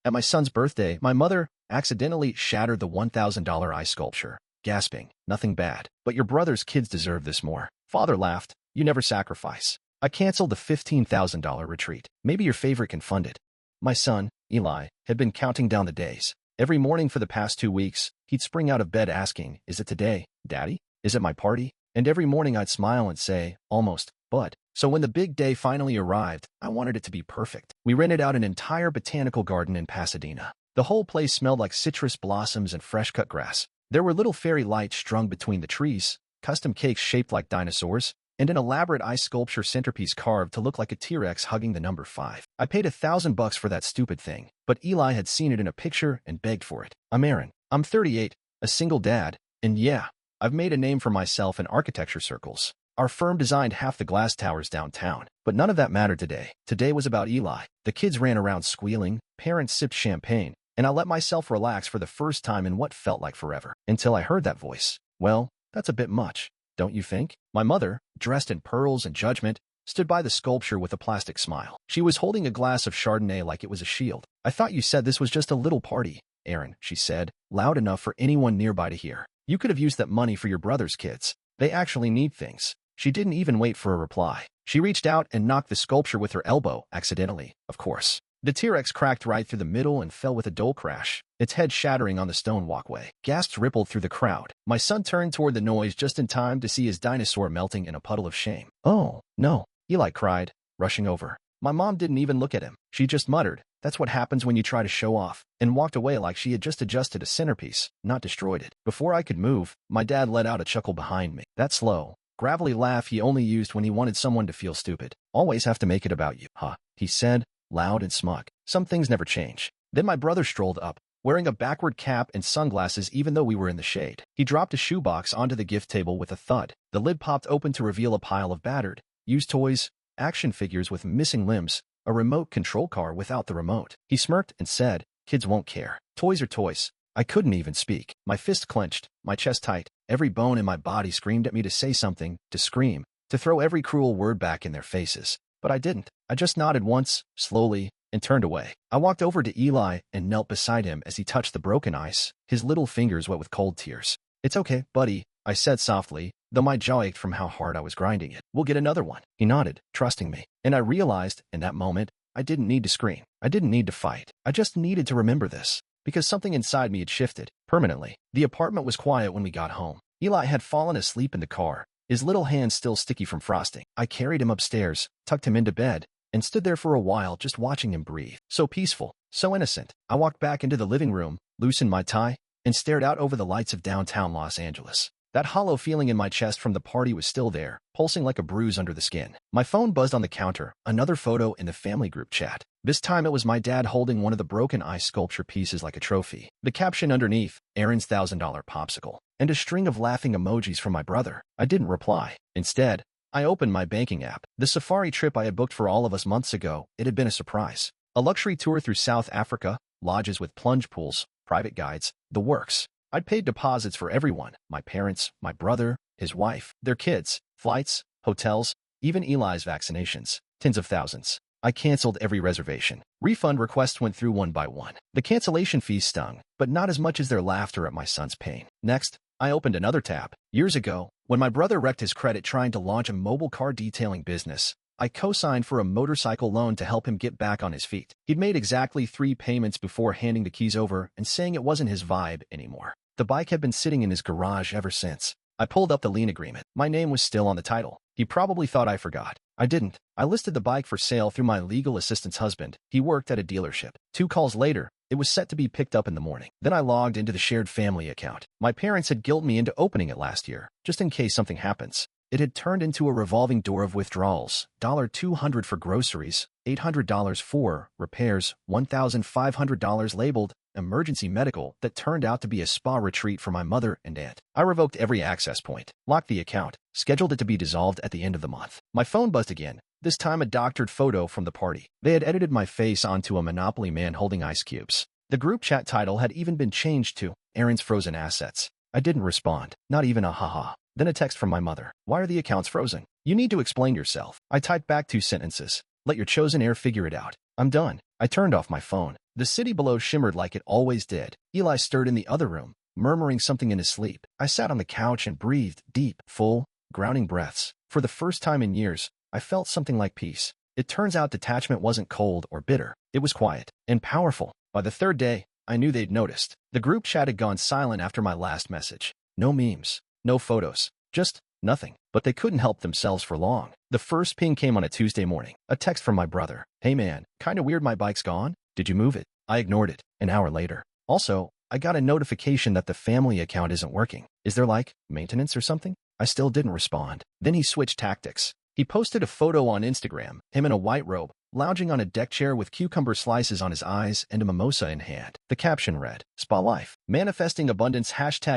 At my son's birthday, my mother accidentally shattered the $1,000 ice sculpture, gasping, "Nothing bad, but your brother's kids deserve this more." Father laughed, "You never sacrifice." I canceled the $15,000 retreat. Maybe your favorite can fund it. My son, Eli, had been counting down the days. Every morning for the past 2 weeks, he'd spring out of bed asking, "Is it today, Daddy? Is it my party?" And every morning I'd smile and say, "Almost, but." So when the big day finally arrived, I wanted it to be perfect. We rented out an entire botanical garden in Pasadena. The whole place smelled like citrus blossoms and fresh-cut grass. There were little fairy lights strung between the trees, custom cakes shaped like dinosaurs, and an elaborate ice sculpture centerpiece carved to look like a T-Rex hugging the number 5. I paid $1,000 for that stupid thing, but Eli had seen it in a picture and begged for it. I'm Aaron. I'm 38, a single dad, and yeah, I've made a name for myself in architecture circles. Our firm designed half the glass towers downtown, but none of that mattered today. Today was about Eli. The kids ran around squealing, parents sipped champagne, and I let myself relax for the first time in what felt like forever. Until I heard that voice. Well, that's a bit much, don't you think? My mother, dressed in pearls and judgment, stood by the sculpture with a plastic smile. She was holding a glass of Chardonnay like it was a shield. "I thought you said this was just a little party, Aaron," she said, loud enough for anyone nearby to hear. "You could have used that money for your brother's kids. They actually need things." She didn't even wait for a reply. She reached out and knocked the sculpture with her elbow, accidentally, of course. The T-Rex cracked right through the middle and fell with a dull crash, its head shattering on the stone walkway. Gasps rippled through the crowd. My son turned toward the noise just in time to see his dinosaur melting in a puddle of shame. "Oh, no," Eli cried, rushing over. My mom didn't even look at him. She just muttered, "That's what happens when you try to show off," and walked away like she had just adjusted a centerpiece, not destroyed it. Before I could move, my dad let out a chuckle behind me. That slow, gravelly laugh he only used when he wanted someone to feel stupid. "Always have to make it about you, huh?" he said, loud and smug. Some things never change. Then my brother strolled up, wearing a backward cap and sunglasses even though we were in the shade. He dropped a shoebox onto the gift table with a thud. The lid popped open to reveal a pile of battered, used toys, action figures with missing limbs, a remote control car without the remote. He smirked and said, "Kids won't care. Toys are toys." I couldn't even speak. My fist clenched, my chest tight. Every bone in my body screamed at me to say something, to scream, to throw every cruel word back in their faces. But I didn't. I just nodded once, slowly, and turned away. I walked over to Eli and knelt beside him as he touched the broken ice, his little fingers wet with cold tears. "It's okay, buddy," I said softly, though my jaw ached from how hard I was grinding it. "We'll get another one." He nodded, trusting me. And I realized, in that moment, I didn't need to scream. I didn't need to fight. I just needed to remember this. Because something inside me had shifted, permanently. The apartment was quiet when we got home. Eli had fallen asleep in the car, his little hands still sticky from frosting. I carried him upstairs, tucked him into bed, and stood there for a while just watching him breathe. So peaceful, so innocent. I walked back into the living room, loosened my tie, and stared out over the lights of downtown Los Angeles. That hollow feeling in my chest from the party was still there, pulsing like a bruise under the skin. My phone buzzed on the counter, another photo in the family group chat. This time it was my dad holding one of the broken ice sculpture pieces like a trophy. The caption underneath, "Aaron's $1,000 popsicle," and a string of laughing emojis from my brother. I didn't reply. Instead, I opened my banking app. The safari trip I had booked for all of us months ago, it had been a surprise. A luxury tour through South Africa, lodges with plunge pools, private guides, the works. I'd paid deposits for everyone, my parents, my brother, his wife, their kids, flights, hotels, even Eli's vaccinations. Tens of thousands. I canceled every reservation. Refund requests went through one by one. The cancellation fees stung, but not as much as their laughter at my son's pain. Next, I opened another tab. Years ago, when my brother wrecked his credit trying to launch a mobile car detailing business, I co-signed for a motorcycle loan to help him get back on his feet. He'd made exactly 3 payments before handing the keys over and saying it wasn't his vibe anymore. The bike had been sitting in his garage ever since. I pulled up the lien agreement. My name was still on the title. He probably thought I forgot. I didn't. I listed the bike for sale through my legal assistant's husband. He worked at a dealership. 2 calls later, it was set to be picked up in the morning. Then I logged into the shared family account. My parents had guilted me into opening it last year, just in case something happens. It had turned into a revolving door of withdrawals. $200 for groceries, $800 for repairs, $1,500 labeled emergency medical that turned out to be a spa retreat for my mother and aunt. I revoked every access point, locked the account, scheduled it to be dissolved at the end of the month. My phone buzzed again, this time a doctored photo from the party. They had edited my face onto a Monopoly man holding ice cubes. The group chat title had even been changed to Aaron's Frozen Assets. I didn't respond, not even a haha. Then a text from my mother. "Why are the accounts frozen? You need to explain yourself." I typed back 2 sentences. "Let your chosen heir figure it out. I'm done." I turned off my phone, The city below shimmered like it always did. Eli stirred in the other room, murmuring something in his sleep. I sat on the couch and breathed deep, full, grounding breaths. For the first time in years, I felt something like peace. It turns out detachment wasn't cold or bitter. It was quiet and powerful. By the third day, I knew they'd noticed. The group chat had gone silent after my last message. No memes, no photos, just nothing. But they couldn't help themselves for long. The first ping came on a Tuesday morning. A text from my brother. "Hey man, kinda weird my bike's gone. Did you move it?" I ignored it. An hour later. "Also, I got a notification that the family account isn't working. Is there like maintenance or something?" I still didn't respond. Then he switched tactics. He posted a photo on Instagram, him in a white robe, lounging on a deck chair with cucumber slices on his eyes and a mimosa in hand. The caption read, "Spa life. Manifesting abundance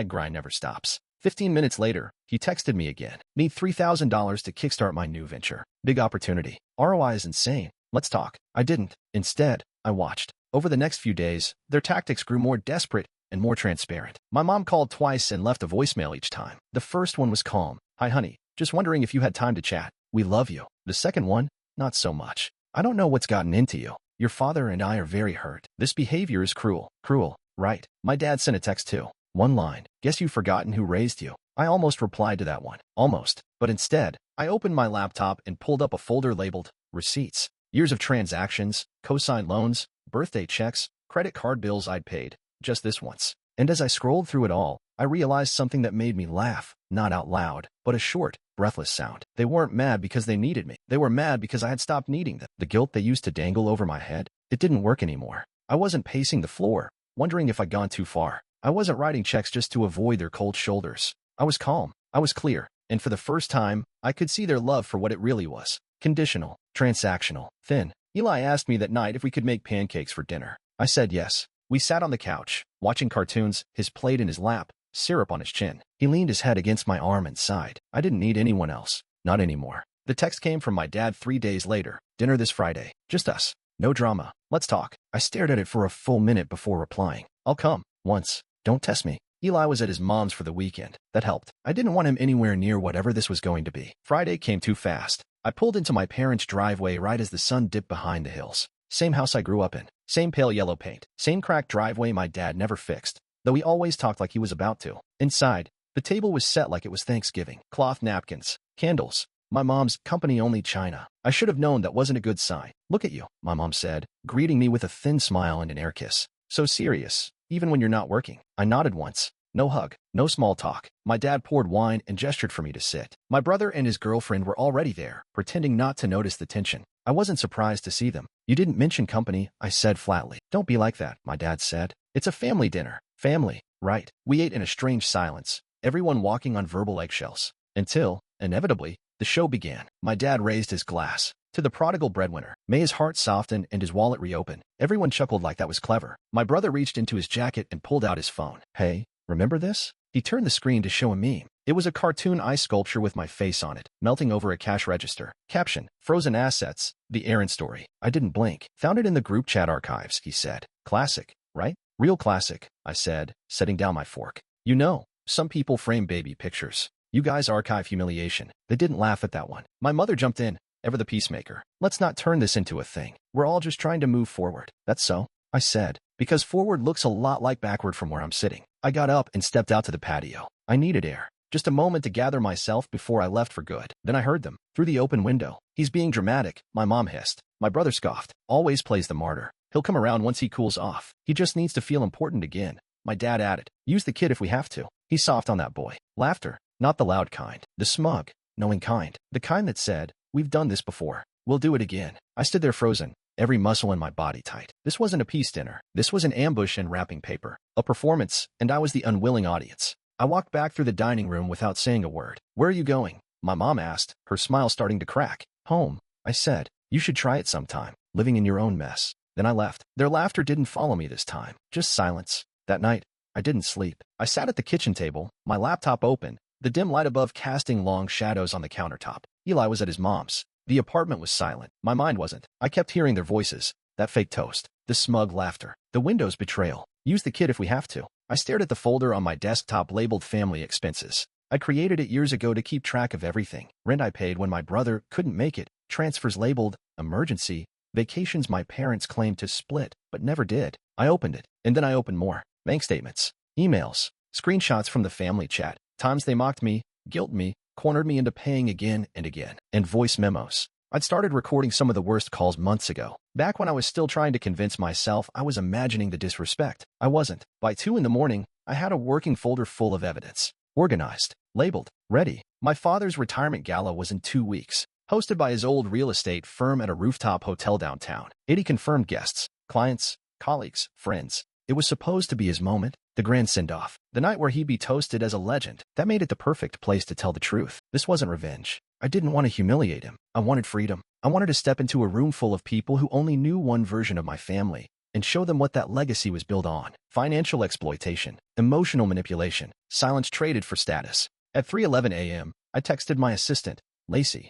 #grind never stops." 15 minutes later, he texted me again. "Need $3,000 to kickstart my new venture. Big opportunity. ROI is insane. Let's talk." I didn't. Instead, I watched. Over the next few days, their tactics grew more desperate and more transparent. My mom called twice and left a voicemail each time. The first one was calm. "Hi honey, just wondering if you had time to chat. We love you." The second one, not so much. "I don't know what's gotten into you. Your father and I are very hurt. This behavior is cruel." Cruel, right? My dad sent a text too. One line. "Guess you've forgotten who raised you." I almost replied to that one. Almost. But instead, I opened my laptop and pulled up a folder labeled Receipts. Years of transactions, co-signed loans, birthday checks, credit card bills I'd paid. Just this once. And as I scrolled through it all, I realized something that made me laugh. Not out loud, but a short, breathless sound. They weren't mad because they needed me. They were mad because I had stopped needing them. The guilt they used to dangle over my head, it didn't work anymore. I wasn't pacing the floor, wondering if I'd gone too far. I wasn't writing checks just to avoid their cold shoulders. I was calm. I was clear. And for the first time, I could see their love for what it really was. Conditional, transactional, thin. Eli asked me that night if we could make pancakes for dinner. I said yes. We sat on the couch, watching cartoons, his plate in his lap, syrup on his chin. He leaned his head against my arm and sighed. I didn't need anyone else. Not anymore. The text came from my dad 3 days later. "Dinner this Friday. Just us. No drama. Let's talk." I stared at it for a full minute before replying. "I'll come. Once. Don't test me." Eli was at his mom's for the weekend. That helped. I didn't want him anywhere near whatever this was going to be. Friday came too fast. I pulled into my parents' driveway right as the sun dipped behind the hills. Same house I grew up in. Same pale yellow paint. Same cracked driveway my dad never fixed, though he always talked like he was about to. Inside, the table was set like it was Thanksgiving. Cloth napkins, candles, my mom's company-only china. I should have known that wasn't a good sign. "Look at you," my mom said, greeting me with a thin smile and an air kiss. "So serious, even when you're not working." I nodded once. No hug, no small talk. My dad poured wine and gestured for me to sit. My brother and his girlfriend were already there, pretending not to notice the tension. I wasn't surprised to see them. "You didn't mention company," I said flatly. "Don't be like that," my dad said. "It's a family dinner." Family, right? We ate in a strange silence, everyone walking on verbal eggshells. Until, inevitably, the show began. My dad raised his glass. "To the prodigal breadwinner. May his heart soften and his wallet reopen." Everyone chuckled like that was clever. My brother reached into his jacket and pulled out his phone. "Hey, remember this?" He turned the screen to show a meme. It was a cartoon ice sculpture with my face on it, melting over a cash register. Caption, "Frozen assets, the Aaron story." I didn't blink. "Found it in the group chat archives," he said. "Classic, right?" "Real classic," I said, setting down my fork. "You know, some people frame baby pictures. You guys archive humiliation." They didn't laugh at that one. My mother jumped in, ever the peacemaker. "Let's not turn this into a thing. We're all just trying to move forward." "That's so," I said, because forward looks a lot like backward from where I'm sitting. I got up and stepped out to the patio. I needed air. Just a moment to gather myself before I left for good. Then I heard them, through the open window. "He's being dramatic," my mom hissed. My brother scoffed. "Always plays the martyr. He'll come around once he cools off. He just needs to feel important again." My dad added, "Use the kid if we have to." He's soft on that boy. Laughter. Not the loud kind. The smug, knowing kind. The kind that said, "We've done this before. We'll do it again." I stood there frozen, every muscle in my body tight. This wasn't a peace dinner. This was an ambush and wrapping paper. A performance, and I was the unwilling audience. I walked back through the dining room without saying a word. "Where are you going?" my mom asked, her smile starting to crack. "Home," I said. "You should try it sometime, living in your own mess." Then I left. Their laughter didn't follow me this time, just silence. That night, I didn't sleep. I sat at the kitchen table, my laptop open, the dim light above casting long shadows on the countertop. Eli was at his mom's. The apartment was silent. My mind wasn't. I kept hearing their voices, that fake toast, the smug laughter, the window's betrayal. "Use the kid if we have to." I stared at the folder on my desktop labeled family expenses. I created it years ago to keep track of everything. Rent I paid when my brother couldn't make it, transfers labeled emergency, Vacations my parents claimed to split, but never did. I opened it, and then I opened more. Bank statements, emails, screenshots from the family chat, times they mocked me, guilted me, cornered me into paying again and again, and voice memos. I'd started recording some of the worst calls months ago. Back when I was still trying to convince myself I was imagining the disrespect. I wasn't. By 2 in the morning, I had a working folder full of evidence. Organized, labeled, ready. My father's retirement gala was in 2 weeks, hosted by his old real estate firm at a rooftop hotel downtown. 80 confirmed guests, clients, colleagues, friends. It was supposed to be his moment, the grand send-off, the night where he'd be toasted as a legend. That made it the perfect place to tell the truth. This wasn't revenge. I didn't want to humiliate him. I wanted freedom. I wanted to step into a room full of people who only knew one version of my family and show them what that legacy was built on. Financial exploitation, emotional manipulation, silence traded for status. At 3:11 a.m., I texted my assistant, Lacey,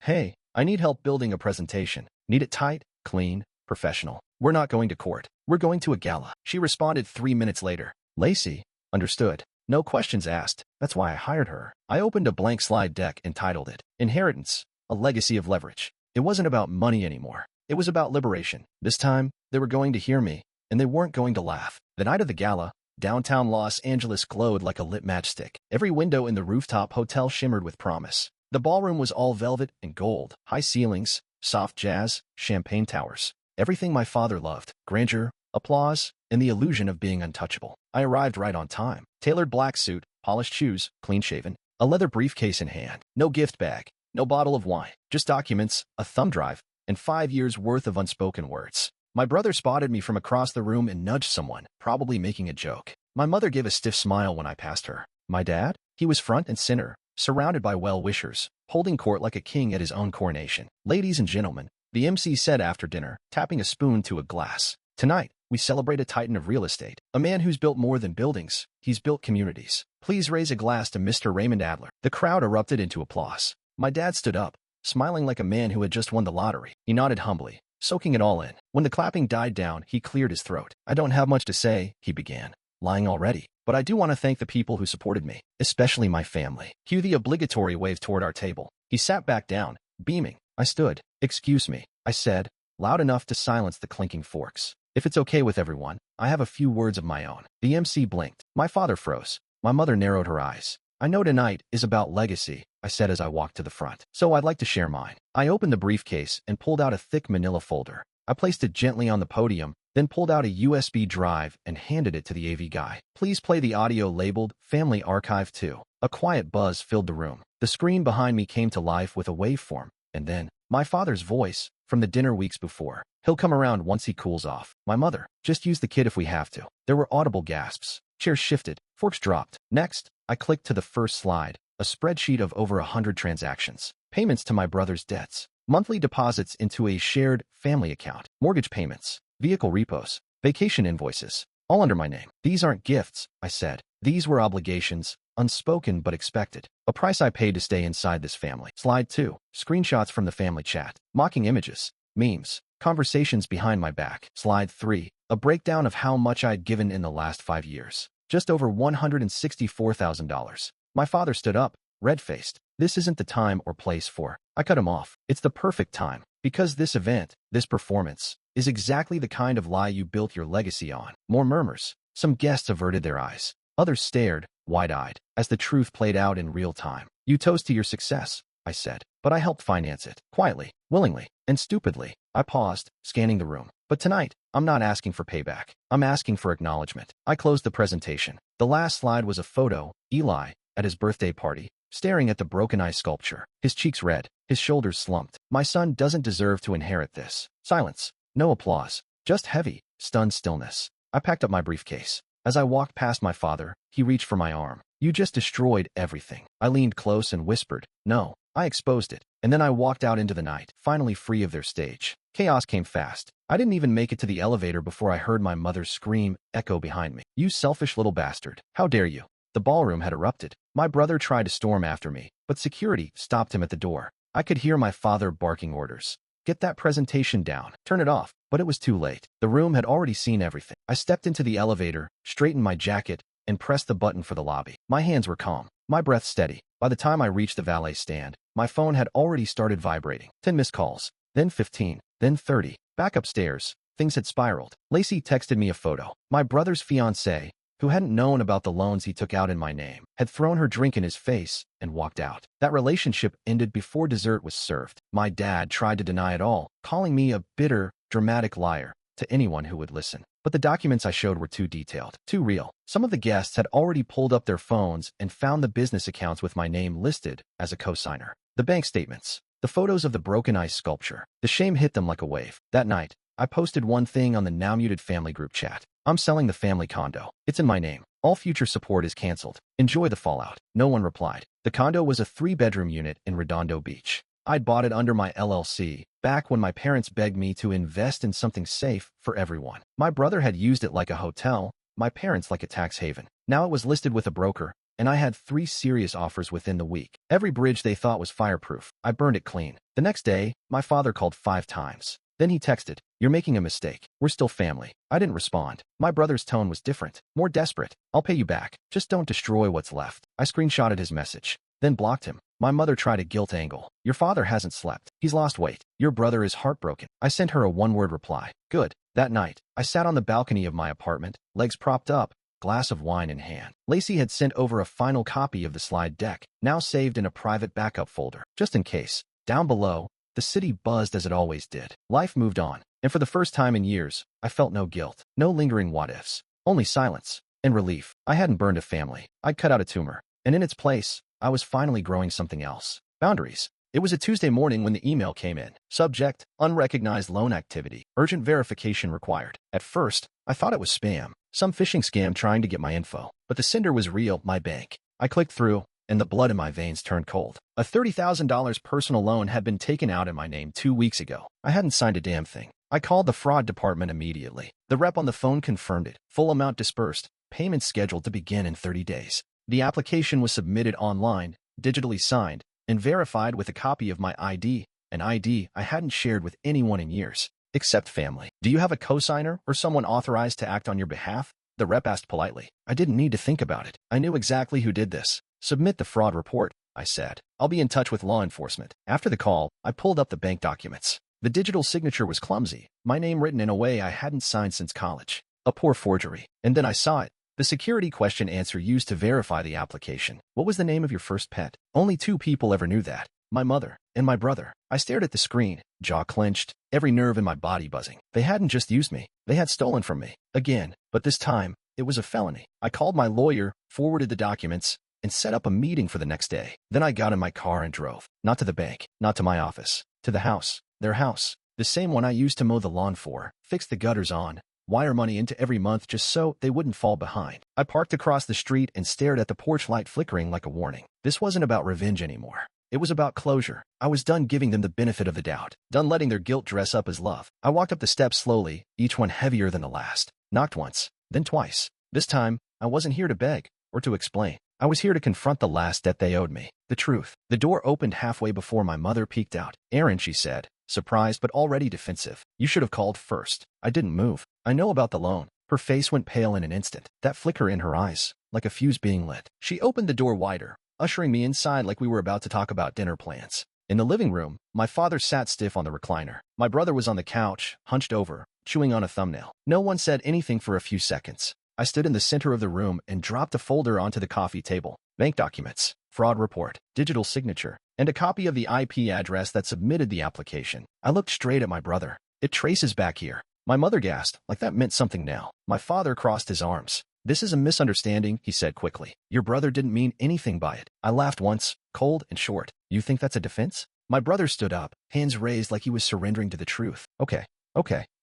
hey, I need help building a presentation. Need it tight, clean, professional. We're not going to court. We're going to a gala. She responded 3 minutes later. Lacey, understood. No questions asked. That's why I hired her. I opened a blank slide deck and titled it, Inheritance, a Legacy of Leverage. It wasn't about money anymore. It was about liberation. This time, they were going to hear me, and they weren't going to laugh. The night of the gala, downtown Los Angeles glowed like a lit matchstick. Every window in the rooftop hotel shimmered with promise. The ballroom was all velvet and gold, high ceilings, soft jazz, champagne towers. Everything my father loved, grandeur, applause, and the illusion of being untouchable. I arrived right on time. Tailored black suit, polished shoes, clean-shaven, a leather briefcase in hand. No gift bag, no bottle of wine, just documents, a thumb drive, and 5 years' worth of unspoken words. My brother spotted me from across the room and nudged someone, probably making a joke. My mother gave a stiff smile when I passed her. My dad? He was front and center, surrounded by well-wishers, holding court like a king at his own coronation. Ladies and gentlemen, the MC said after dinner, tapping a spoon to a glass. Tonight, we celebrate a titan of real estate, a man who's built more than buildings. He's built communities. Please raise a glass to Mr. Raymond Adler. The crowd erupted into applause. My dad stood up, smiling like a man who had just won the lottery. He nodded humbly, soaking it all in. When the clapping died down, he cleared his throat. I don't have much to say, he began. Lying already. But I do want to thank the people who supported me, especially my family. Cue the obligatory wave toward our table. He sat back down, beaming. I stood. Excuse me, I said, loud enough to silence the clinking forks. If it's okay with everyone, I have a few words of my own. The MC blinked. My father froze. My mother narrowed her eyes. I know tonight is about legacy, I said as I walked to the front. So I'd like to share mine. I opened the briefcase and pulled out a thick manila folder. I placed it gently on the podium, then pulled out a USB drive and handed it to the AV guy. Please play the audio labeled Family Archive 2. A quiet buzz filled the room. The screen behind me came to life with a waveform, and then my father's voice from the dinner weeks before. He'll come around once he cools off. My mother, just use the kid if we have to. There were audible gasps. Chairs shifted. Forks dropped. Next, I clicked to the first slide, a spreadsheet of over 100 transactions. Payments to my brother's debts. Monthly deposits into a shared family account. Mortgage payments. Vehicle repos. Vacation invoices. All under my name. These aren't gifts, I said. These were obligations, unspoken but expected. A price I paid to stay inside this family. Slide 2. Screenshots from the family chat. Mocking images. Memes. Conversations behind my back. Slide 3. A breakdown of how much I'd given in the last 5 years. Just over $164,000. My father stood up, red-faced. This isn't the time or place for. I cut him off. It's the perfect time. Because this event, this performance, is exactly the kind of lie you built your legacy on. More murmurs. Some guests averted their eyes. Others stared, wide-eyed, as the truth played out in real time. You toast to your success, I said, but I helped finance it. Quietly, willingly, and stupidly. I paused, scanning the room. But tonight, I'm not asking for payback. I'm asking for acknowledgement. I closed the presentation. The last slide was a photo, Eli, at his birthday party, staring at the broken eye sculpture. His cheeks red, his shoulders slumped. My son doesn't deserve to inherit this. Silence. No applause. Just heavy, stunned stillness. I packed up my briefcase. As I walked past my father, he reached for my arm. You just destroyed everything. I leaned close and whispered, no. I exposed it. And then I walked out into the night, finally free of their stage. Chaos came fast. I didn't even make it to the elevator before I heard my mother's scream echo behind me. You selfish little bastard. How dare you? The ballroom had erupted. My brother tried to storm after me, but security stopped him at the door. I could hear my father barking orders. Get that presentation down. Turn it off. But it was too late. The room had already seen everything. I stepped into the elevator, straightened my jacket, and pressed the button for the lobby. My hands were calm, my breath steady. By the time I reached the valet stand, my phone had already started vibrating. 10 missed calls, then 15, then 30. Back upstairs, things had spiraled. Lacey texted me a photo. My brother's fiancée, who hadn't known about the loans he took out in my name, had thrown her drink in his face and walked out. That relationship ended before dessert was served. My dad tried to deny it all, calling me a bitter, dramatic liar to anyone who would listen. But the documents I showed were too detailed, too real. Some of the guests had already pulled up their phones and found the business accounts with my name listed as a co-signer. The bank statements, the photos of the broken ice sculpture. The shame hit them like a wave. That night, I posted one thing on the now-muted family group chat. I'm selling the family condo. It's in my name. All future support is canceled. Enjoy the fallout. No one replied. The condo was a 3-bedroom unit in Redondo Beach. I'd bought it under my LLC, back when my parents begged me to invest in something safe for everyone. My brother had used it like a hotel, my parents like a tax haven. Now it was listed with a broker, and I had 3 serious offers within the week. Every bridge they thought was fireproof. I burned it clean. The next day, my father called 5 times. Then he texted, "You're making a mistake. We're still family." I didn't respond. My brother's tone was different, more desperate. "I'll pay you back. Just don't destroy what's left." I screenshotted his message, then blocked him. My mother tried a guilt angle. "Your father hasn't slept. He's lost weight. Your brother is heartbroken." I sent her a one-word reply. Good. That night, I sat on the balcony of my apartment, legs propped up, glass of wine in hand. Lacey had sent over a final copy of the slide deck, now saved in a private backup folder, just in case. Down below, the city buzzed as it always did. Life moved on, and for the first time in years, I felt no guilt, no lingering what-ifs, only silence and relief. I hadn't burned a family. I'd cut out a tumor, and in its place, I was finally growing something else. Boundaries. It was a Tuesday morning when the email came in. Subject, unrecognized loan activity. Urgent verification required. At first, I thought it was spam, some phishing scam trying to get my info. But the sender was real, my bank. I clicked through, and the blood in my veins turned cold. A $30,000 personal loan had been taken out in my name 2 weeks ago. I hadn't signed a damn thing. I called the fraud department immediately. The rep on the phone confirmed it. Full amount dispersed. Payment scheduled to begin in 30 days. The application was submitted online, digitally signed, and verified with a copy of my ID, an ID I hadn't shared with anyone in years, except family. "Do you have a cosigner or someone authorized to act on your behalf?" the rep asked politely. I didn't need to think about it. I knew exactly who did this. "Submit the fraud report," I said. "I'll be in touch with law enforcement." After the call, I pulled up the bank documents. The digital signature was clumsy, my name written in a way I hadn't signed since college. A poor forgery. And then I saw it. The security question answer used to verify the application. "What was the name of your first pet?" Only 2 people ever knew that. My mother and my brother. I stared at the screen, jaw clenched, every nerve in my body buzzing. They hadn't just used me. They had stolen from me. Again. But this time, it was a felony. I called my lawyer, forwarded the documents, and set up a meeting for the next day. Then I got in my car and drove. Not to the bank, not to my office. To the house. Their house. The same one I used to mow the lawn for, fix the gutters on, wire money into every month just so they wouldn't fall behind. I parked across the street and stared at the porch light flickering like a warning. This wasn't about revenge anymore. It was about closure. I was done giving them the benefit of the doubt, done letting their guilt dress up as love. I walked up the steps slowly, each one heavier than the last. Knocked once, then twice. This time, I wasn't here to beg or to explain. I was here to confront the last debt they owed me. The truth. The door opened halfway before my mother peeked out. "Aaron," she said, surprised but already defensive. "You should have called first." I didn't move. "I know about the loan." Her face went pale in an instant. That flicker in her eyes, like a fuse being lit. She opened the door wider, ushering me inside like we were about to talk about dinner plans. In the living room, my father sat stiff on the recliner. My brother was on the couch, hunched over, chewing on a thumbnail. No one said anything for a few seconds. I stood in the center of the room and dropped a folder onto the coffee table. Bank documents, fraud report, digital signature, and a copy of the IP address that submitted the application. I looked straight at my brother. "It traces back here." My mother gasped, like that meant something now. My father crossed his arms. "This is a misunderstanding," he said quickly. "Your brother didn't mean anything by it." I laughed once, cold and short. "You think that's a defense?" My brother stood up, hands raised like he was surrendering to the truth. Okay.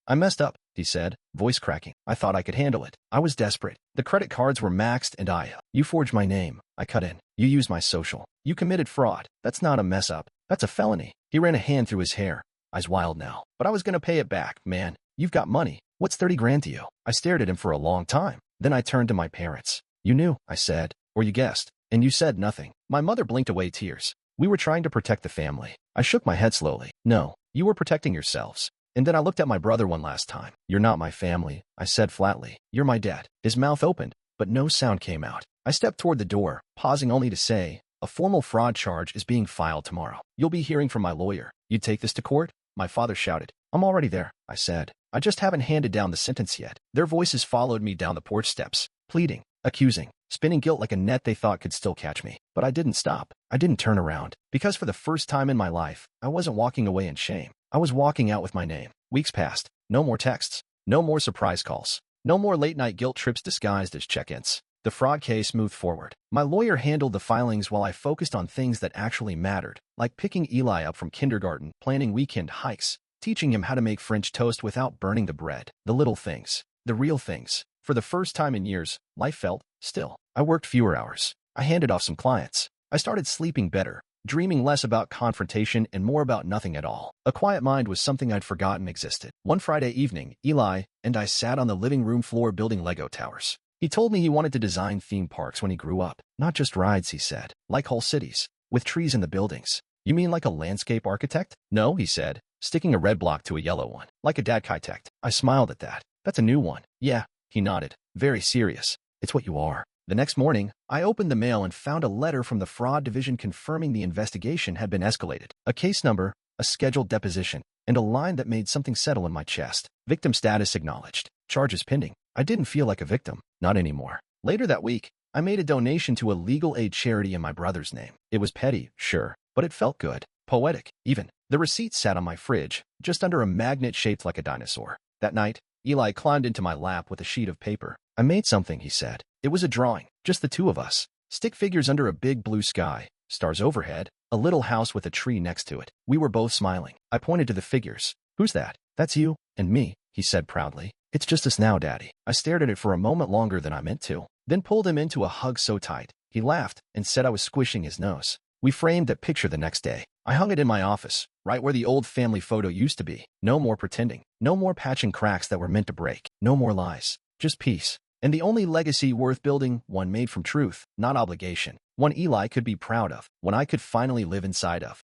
"I messed up," he said, voice cracking. I thought I could handle it. I was desperate. The credit cards were maxed and "You forged my name," I cut in. "You used my social. You committed fraud. That's not a mess up. That's a felony." He ran a hand through his hair, eyes wild now. "But I was gonna pay it back, man. You've got money. What's 30 grand to you?" I stared at him for a long time. Then I turned to my parents. "You knew," I said, "or you guessed, and you said nothing." My mother blinked away tears. "We were trying to protect the family." I shook my head slowly. "No, you were protecting yourselves." And then I looked at my brother one last time. "You're not my family," I said flatly. "You're my dad." His mouth opened, but no sound came out. I stepped toward the door, pausing only to say, "A formal fraud charge is being filed tomorrow. You'll be hearing from my lawyer." "You'd take this to court?" my father shouted. I'm already there, I said. I just haven't handed down the sentence yet. Their voices followed me down the porch steps, pleading, accusing, spinning guilt like a net they thought could still catch me. But I didn't stop. I didn't turn around. Because for the first time in my life, I wasn't walking away in shame. I was walking out with my name. Weeks passed. No more texts. No more surprise calls. No more late-night guilt trips disguised as check-ins. The fraud case moved forward. My lawyer handled the filings while I focused on things that actually mattered, like picking Eli up from kindergarten, planning weekend hikes, teaching him how to make French toast without burning the bread. The little things. The real things. For the first time in years, life felt still. I worked fewer hours. I handed off some clients. I started sleeping better, dreaming less about confrontation and more about nothing at all. A quiet mind was something I'd forgotten existed. One Friday evening, Eli and I sat on the living room floor building Lego towers. He told me he wanted to design theme parks when he grew up. Not just rides, he said. Like whole cities, with trees in the buildings. You mean like a landscape architect? No, he said, sticking a red block to a yellow one. Like a architect. I smiled at that. That's a new one. Yeah, he nodded. Very serious. It's what you are. The next morning, I opened the mail and found a letter from the fraud division confirming the investigation had been escalated. A case number, a scheduled deposition, and a line that made something settle in my chest. Victim status acknowledged. Charges pending. I didn't feel like a victim. Not anymore. Later that week, I made a donation to a legal aid charity in my brother's name. It was petty, sure, but it felt good. Poetic, even. The receipt sat on my fridge, just under a magnet shaped like a dinosaur. That night, Eli climbed into my lap with a sheet of paper. I made something, he said. It was a drawing, just the two of us. Stick figures under a big blue sky, stars overhead, a little house with a tree next to it. We were both smiling. I pointed to the figures. Who's that? That's you and me, he said proudly. It's just us now, Daddy. I stared at it for a moment longer than I meant to, then pulled him into a hug so tight. He laughed and said I was squishing his nose. We framed that picture the next day. I hung it in my office, right where the old family photo used to be. No more pretending. No more patching cracks that were meant to break. No more lies. Just peace. And the only legacy worth building, one made from truth, not obligation. One Eli could be proud of. One I could finally live inside of.